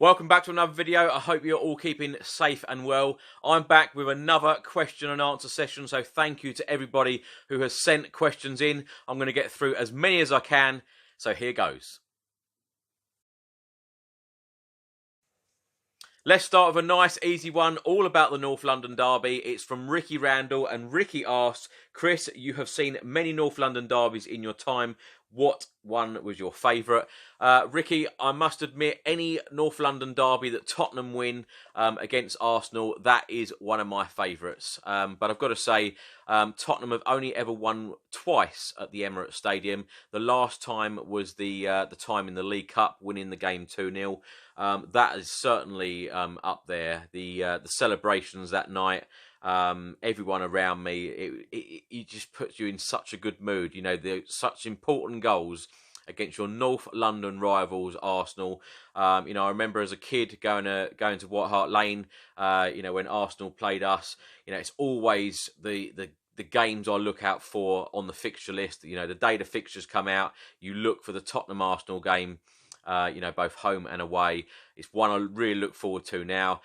Welcome back to another video. I hope you're all keeping safe and well. I'm back with another question and answer session, so thank you to everybody who has sent questions in. I'm going to get through as many as I can, so here goes. Let's start with a nice easy one, all about the North London Derby. It's from Ricky Randall, and Ricky asks, Chris, you have seen many North London derbies in your time. What one was your favourite? Ricky, I must admit, any North London derby that Tottenham win against Arsenal, that is one of my favourites. But I've got to say, Tottenham have only ever won twice at the Emirates Stadium. The last time was the time in the League Cup, winning the game 2-0. That is certainly up there. The celebrations that night, everyone around me, it just puts you in such a good mood. You know, such important goals against your North London rivals, Arsenal. You know, I remember as a kid going to White Hart Lane. You know, when Arsenal played us. You know, it's always the games I look out for on the fixture list. You know, the day the fixtures come out, you look for the Tottenham Arsenal game. You know, both home and away. It's one I really look forward to now.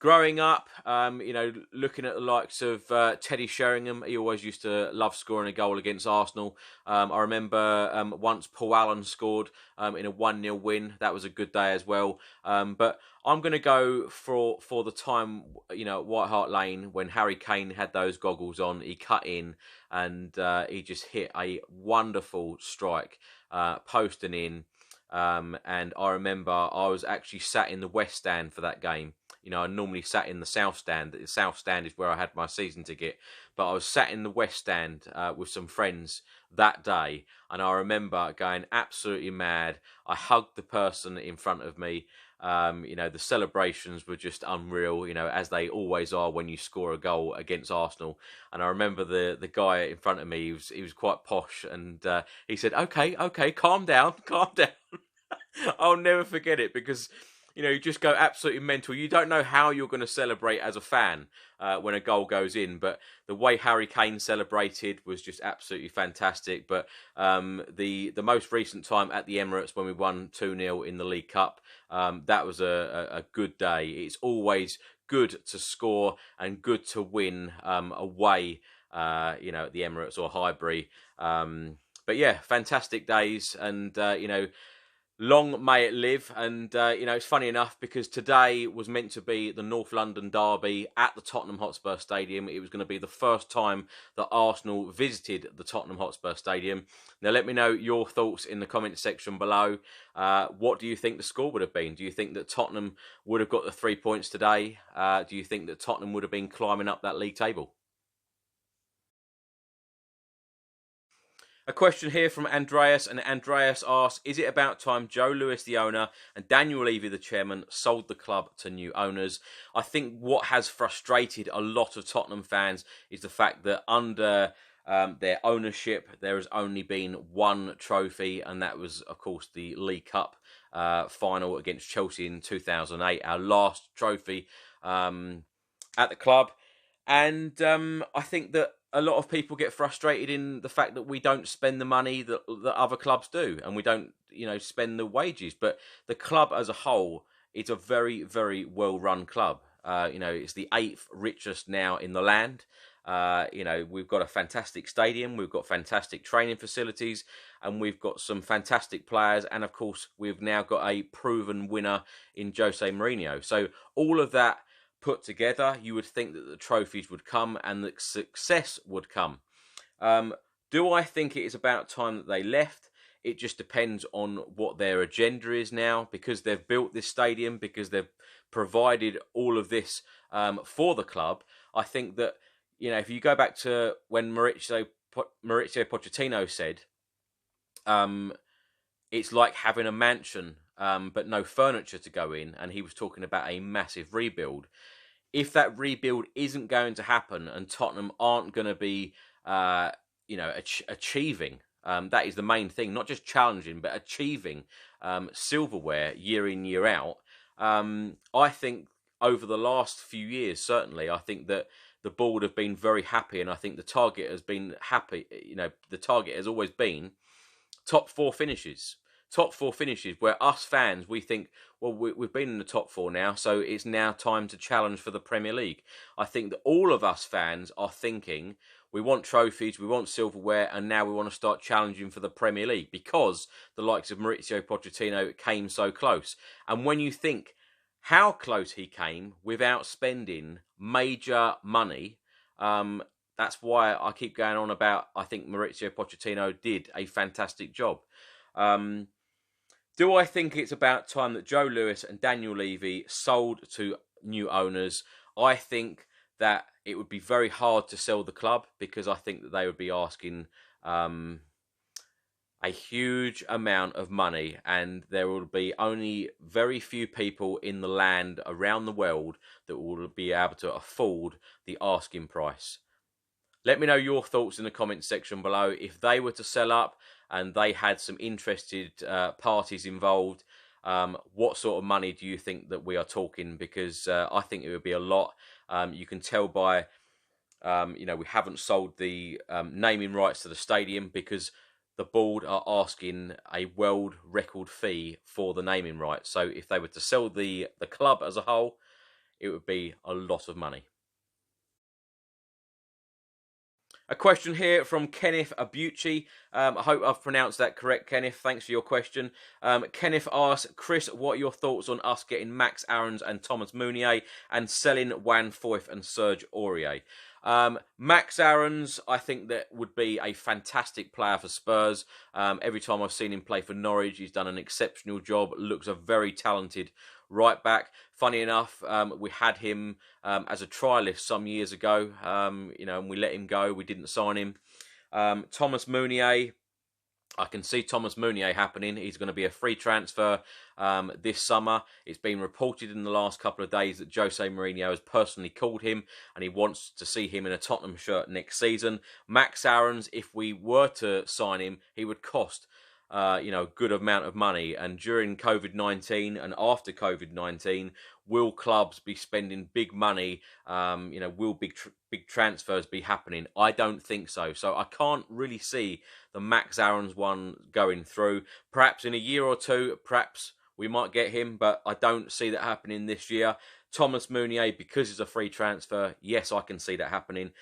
Growing up, you know, looking at the likes of Teddy Sheringham, he always used to love scoring a goal against Arsenal. I remember once Paul Allen scored in a 1-0 win. That was a good day as well. But I'm going to go for the time, you know, at White Hart Lane when Harry Kane had those goggles on. He cut in and he just hit a wonderful strike, post and in. And I remember I was actually sat in the West Stand for that game. You know, I normally sat in the South Stand. The South Stand is where I had my season ticket. But I was sat in the West Stand with some friends that day. And I remember going absolutely mad. I hugged the person in front of me. You know, the celebrations were just unreal, you know, as they always are when you score a goal against Arsenal. And I remember the guy in front of me, he was quite posh, and he said, okay, calm down. I'll never forget it, because, you know, you just go absolutely mental. You don't know how you're going to celebrate as a fan when a goal goes in, but the way Harry Kane celebrated was just absolutely fantastic. But the most recent time at the Emirates when we won 2-0 in the League Cup, that was a good day. It's always good to score and good to win away, you know, at the Emirates or Highbury. But yeah, fantastic days, and you know, long may it live. And, you know, it's funny enough because today was meant to be the North London Derby at the Tottenham Hotspur Stadium. It was going to be the first time that Arsenal visited the Tottenham Hotspur Stadium. Now, let me know your thoughts in the comments section below. What do you think the score would have been? Do you think that Tottenham would have got the 3 points today? Do you think that Tottenham would have been climbing up that league table? A question here from Andreas, and Andreas asks, is it about time Joe Lewis, the owner, and Daniel Levy, the chairman, sold the club to new owners? I think what has frustrated a lot of Tottenham fans is the fact that under their ownership, there has only been one trophy, and that was, of course, the League Cup final against Chelsea in 2008, our last trophy at the club. And I think that a lot of people get frustrated in the fact that we don't spend the money that other clubs do, and we don't, you know, spend the wages. But the club as a whole is a very, very well-run club. You know, it's the 8th richest now in the land. You know, we've got a fantastic stadium, we've got fantastic training facilities, and we've got some fantastic players. And of course, we've now got a proven winner in Jose Mourinho. So all of that put together, you would think that the trophies would come and the success would come. Do I think it is about time that they left? It just depends on what their agenda is now, because they've built this stadium, because they've provided all of this for the club. I think that, you know, if you go back to when Mauricio Pochettino said, it's like having a mansion but no furniture to go in, and he was talking about a massive rebuild. If that rebuild isn't going to happen and Tottenham aren't going to be, you know, achieving, that is the main thing, not just challenging, but achieving silverware year in, year out, I think over the last few years, certainly, I think that the board have been very happy, and I think the target has been happy. You know, the target has always been top 4 finishes. top four finishes where us fans, we think, well, we've been in the top four now, so it's now time to challenge for the Premier League. I think that all of us fans are thinking, we want trophies, we want silverware, and now we want to start challenging for the Premier League because the likes of Mauricio Pochettino came so close. And when you think how close he came without spending major money, that's why I keep going on about, I think Mauricio Pochettino did a fantastic job. Do I think it's about time that Joe Lewis and Daniel Levy sold to new owners? I think that it would be very hard to sell the club because I think that they would be asking a huge amount of money, and there will be only very few people in the land around the world that will be able to afford the asking price. Let me know your thoughts in the comments section below. If they were to sell up and they had some interested parties involved, what sort of money do you think that we are talking? Because I think it would be a lot. You can tell by, we haven't sold the naming rights to the stadium because the board are asking a world record fee for the naming rights. So if they were to sell the club as a whole, it would be a lot of money. A question here from Kenneth Abucci. I hope I've pronounced that correct, Kenneth. Thanks for your question. Kenneth asks, Chris, what are your thoughts on us getting Max Aarons and Thomas Meunier and selling Juan Foyth and Serge Aurier? Max Aarons, I think that would be a fantastic player for Spurs. Every time I've seen him play for Norwich, he's done an exceptional job. Looks a very talented right back. Funny enough, we had him as a trialist some years ago, and we let him go. We didn't sign him. Thomas Meunier, I can see Thomas Meunier happening. He's going to be a free transfer this summer. It's been reported in the last couple of days that Jose Mourinho has personally called him and he wants to see him in a Tottenham shirt next season. Max Aarons, if we were to sign him, he would cost a good amount of money. And during COVID-19 and after COVID-19, will clubs be spending big money? Will big transfers be happening? I don't think so. So I can't really see the Max Aarons one going through. Perhaps in a year or two, perhaps we might get him, but I don't see that happening this year. Thomas Meunier, because it's a free transfer, yes, I can see that happening.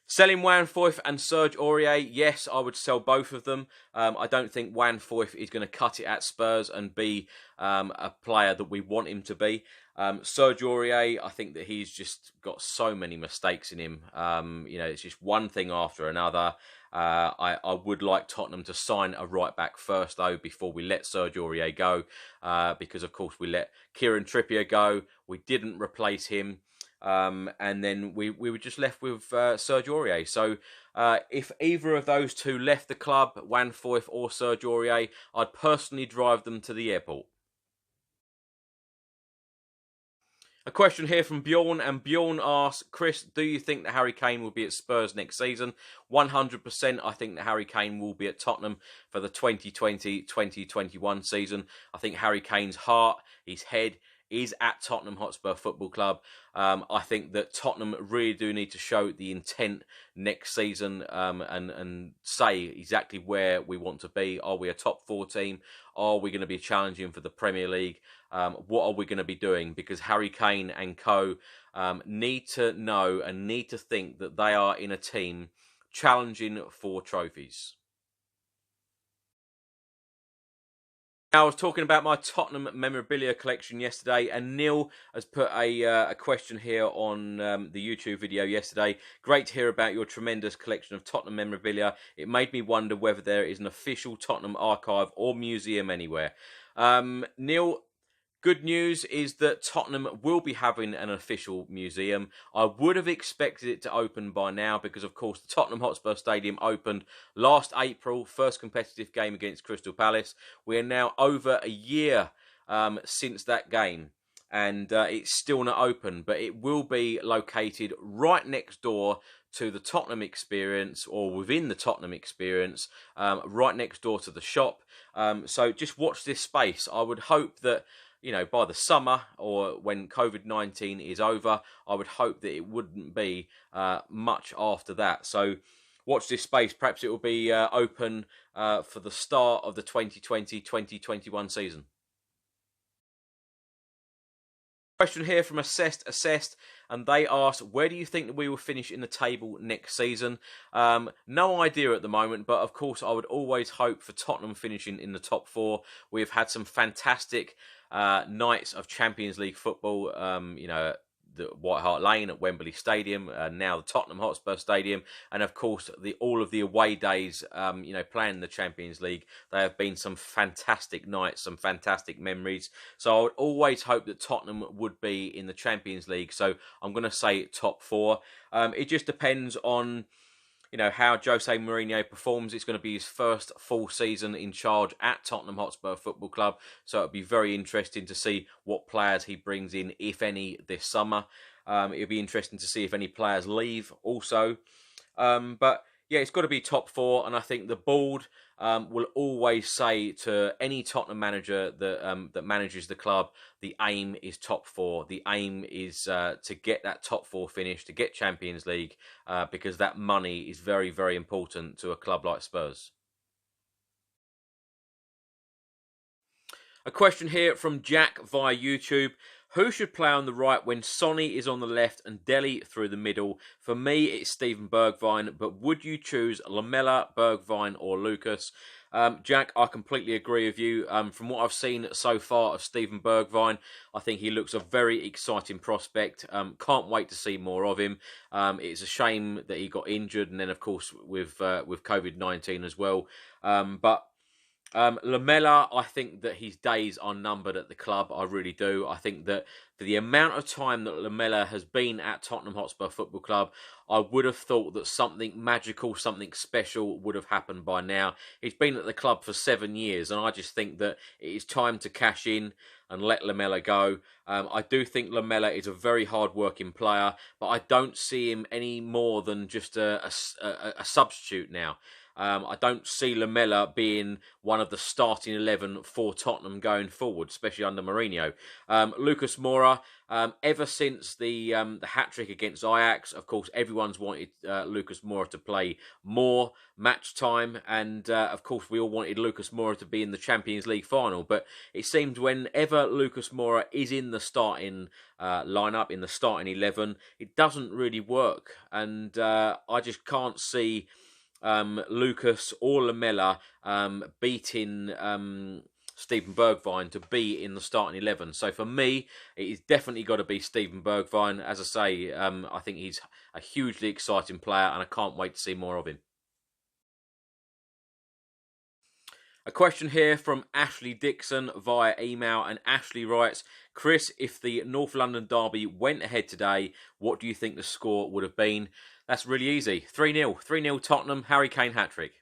Selling Juan Foyth and Serge Aurier, yes, I would sell both of them. I don't think Juan Foyth is going to cut it at Spurs and be a player that we want him to be. Serge Aurier, I think that he's just got so many mistakes in him. It's just one thing after another. I would like Tottenham to sign a right back first, though, before we let Serge Aurier go. Because, of course, we let Kieran Trippier go. We didn't replace him. And then we were just left with Serge Aurier. So if either of those two left the club, Juan Foyth or Serge Aurier, I'd personally drive them to the airport. A question here from Bjorn, and Bjorn asks, Chris, do you think that Harry Kane will be at Spurs next season? 100%. I think that Harry Kane will be at Tottenham for the 2020-2021 season. I think Harry Kane's heart, his head, is at Tottenham Hotspur Football Club. I think that Tottenham really do need to show the intent next season and say exactly where we want to be. Are we a top 4 team? Are we going to be challenging for the Premier League? What are we going to be doing? Because Harry Kane and co need to know and need to think that they are in a team challenging for trophies. Now, I was talking about my Tottenham memorabilia collection yesterday, and Neil has put a question here on the YouTube video yesterday. Great to hear about your tremendous collection of Tottenham memorabilia. It made me wonder whether there is an official Tottenham archive or museum anywhere. Neil, good news is that Tottenham will be having an official museum. I would have expected it to open by now because, of course, the Tottenham Hotspur Stadium opened last April, first competitive game against Crystal Palace. We are now over a year since that game, and it's still not open, but it will be located right next door to the Tottenham Experience, or within the Tottenham Experience, right next door to the shop. So just watch this space. I would hope that, by the summer or when COVID-19 is over, I would hope that it wouldn't be much after that. So watch this space. Perhaps it will be open for the start of the 2020-2021 season. Question here from Assessed, and they asked, where do you think that we will finish in the table next season? No idea at the moment, but of course I would always hope for Tottenham finishing in the top 4. We've had some fantastic nights of Champions League football, you know, the White Hart Lane at Wembley Stadium, now the Tottenham Hotspur Stadium, and of course all of the away days, you know, playing the Champions League. They have been some fantastic nights, some fantastic memories. So I would always hope that Tottenham would be in the Champions League. So I'm going to say top 4. It just depends on, you know, how Jose Mourinho performs. It's going to be his first full season in charge at Tottenham Hotspur Football Club. So it'll be very interesting to see what players he brings in, if any, this summer. It'll be interesting to see if any players leave also. But yeah, it's got to be top 4. And I think the board will always say to any Tottenham manager that that manages the club, the aim is top 4. The aim is to get that top 4 finish, to get Champions League, because that money is very, very important to a club like Spurs. A question here from Jack via YouTube. Who should play on the right when Sonny is on the left and Dele through the middle? For me, it's Steven Bergwijn, but would you choose Lamela, Bergwijn or Lucas? Jack, I completely agree with you. From what I've seen so far of Steven Bergwijn, I think he looks a very exciting prospect. Can't wait to see more of him. It's a shame that he got injured, and then, of course, with COVID-19 as well. But Lamela, I think that his days are numbered at the club. I really do. I think that for the amount of time that Lamela has been at Tottenham Hotspur Football Club, I would have thought that something magical, something special would have happened by now. He's been at the club for 7 years, and I just think that it is time to cash in and let Lamela go. I do think Lamela is a very hard-working player, but I don't see him any more than just a substitute now. I don't see Lamela being one of the starting 11 for Tottenham going forward, especially under Mourinho. Lucas Moura, ever since the hat-trick against Ajax, of course, everyone's wanted Lucas Moura to play more match time, and of course, we all wanted Lucas Moura to be in the Champions League final, but it seems whenever Lucas Moura is in the starting lineup, in the starting 11, it doesn't really work, and I just can't see Lucas or Lamela beating Steven Bergwijn to be in the starting 11. So for me, it's definitely got to be Steven Bergwijn. As I say, I think he's a hugely exciting player, and I can't wait to see more of him. A question here from Ashley Dixon via email, and Ashley writes, Chris, if the North London derby went ahead today, what do you think the score would have been? That's really easy. 3-0. 3-0 Tottenham, Harry Kane hat-trick.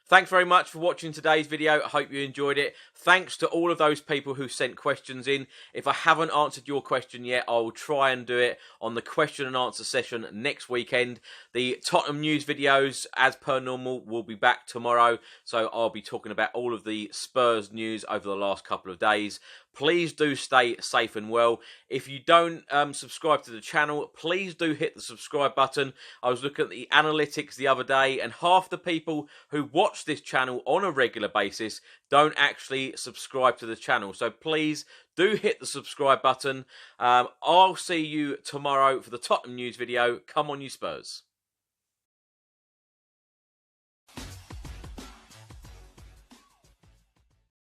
Thanks very much for watching today's video. I hope you enjoyed it. Thanks to all of those people who sent questions in. If I haven't answered your question yet, I will try and do it on the question and answer session next weekend. The Tottenham news videos, as per normal, will be back tomorrow. So I'll be talking about all of the Spurs news over the last couple of days. Please do stay safe and well. If you don't subscribe to the channel, please do hit the subscribe button. I was looking at the analytics the other day, and half the people who watch this channel on a regular basis don't actually subscribe to the channel. So please do hit the subscribe button. I'll see you tomorrow for the Tottenham news video. Come on, you Spurs.